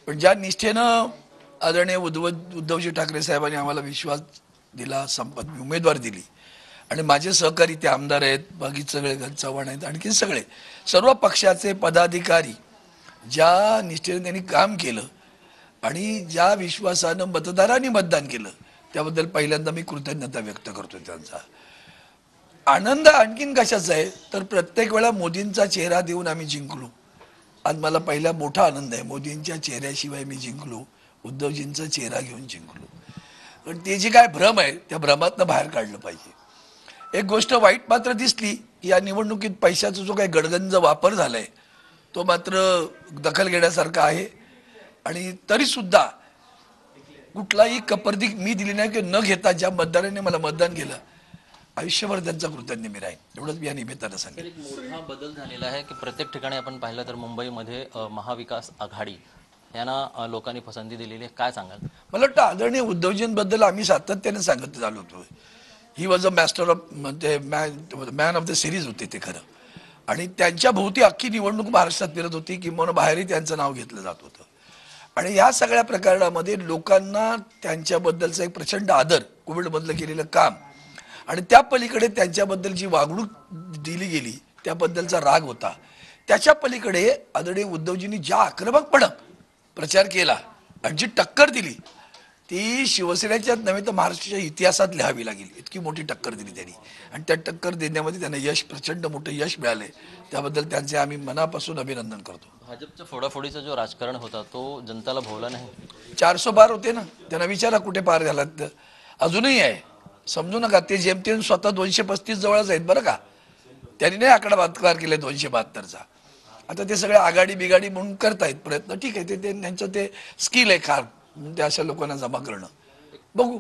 पण ज्या निष्ठेनं आदरणीय उद्धवजी ठाकरे साहेबांनी आम्हाला विश्वास दिला, संपत उमेदवार दिली आणि माझे सहकारी ते आमदार आहेत, बाकी सगळे चव्हाण आहेत, आणखी सगळे सर्व पक्षाचे पदाधिकारी ज्या निष्ठेने त्यांनी काम केलं आणि ज्या विश्वासानं मतदारांनी मतदान केलं त्याबद्दल पहिल्यांदा मी कृतज्ञता व्यक्त करतो त्यांचा. आनंद आणखीन कशाचा आहे तर प्रत्येक वेळा मोदींचा चेहरा देऊन आम्ही जिंकलो. आज मला पहिला मोठा आनंद आहे, मोदींच्या चेहऱ्याशिवाय मी जिंकलो, उद्धवजींचा चेहरा घेऊन जिंकलो. पण ते जे काय भ्रम आहे त्या भ्रमातनं बाहेर काढलं पाहिजे. एक गोष्ट वाईट मात्र दिसली, या निवडणुकीत पैशाचा जो काही गडगंज वापर झालाय तो मात्र दखल घेण्यासारखा आहे. आणि तरीसुद्धा कुठलाही कपर्दी मी दिली नाही की न घेता ज्या मतदारांनी मला मतदान केलं आयुष्यभर त्यांचा कृतज्ञ मी राहीन, एवढंच मी या निमित्तानं सांगेन. एक मोठा बदल झालेला आहे की प्रत्येक ठिकाणी आपण पाहिलं तर मुंबईमध्ये महाविकास आघाडी यांना लोकांनी पसंती दिलेली आहे, काय सांगाल? मला वाटतं आदरणीय उद्धवजींबद्दल आम्ही सातत्याने सांगत झालो होतो. He was a master of म्हणजे मॅन ऑफ द सिरीज होते ते खरं. आणि त्यांच्या भोवती अख्खी निवडणूक महाराष्ट्रात फिरत होती, किंवा बाहेरही त्यांचं नाव घेतलं जात होतं. आणि या सगळ्या प्रकरणामध्ये लोकांना त्यांच्याबद्दलचा एक प्रचंड आदर, कोविडमधलं केलेलं काम आणि त्या पलीकडे त्यांच्याबद्दल जी वागणूक दिली गेली त्याबद्दलचा राग होता. त्याच्या पलीकडे आदरणीय उद्धवजींनी ज्या आक्रमकपणे प्रचार केला आणि जी टक्कर दिली ती शिवसेनेच्याच नव्हे तर महाराष्ट्राच्या इतिहासात लिहावी लागेल, इतकी मोठी टक्कर दिली त्यांनी. आणि त्या टक्कर देण्यामध्ये त्यांना यश, प्रचंड मोठं यश मिळाले, त्याबद्दल त्यांचे आम्ही मनापासून अभिनंदन करतो. भाजपच्या फोडाफोडीचा जो राजकारण होता तो जनताला भोवला नाही. 400 पार होते ना, त्यांना विचारा कुठे पार झालात. अजूनही आहे, समजू नका. ते जेमतेम स्वतः 235 जवळच आहेत बरं का. त्यांनी नाही आकडा पार केले 272चा. आता ते सगळे आघाडी बिगाडी म्हणून करतायत प्रयत्न, ठीक आहे, ते त्यांचं ते स्किल आहे खार, ते अशा लोकांना जमा करणं. बघू.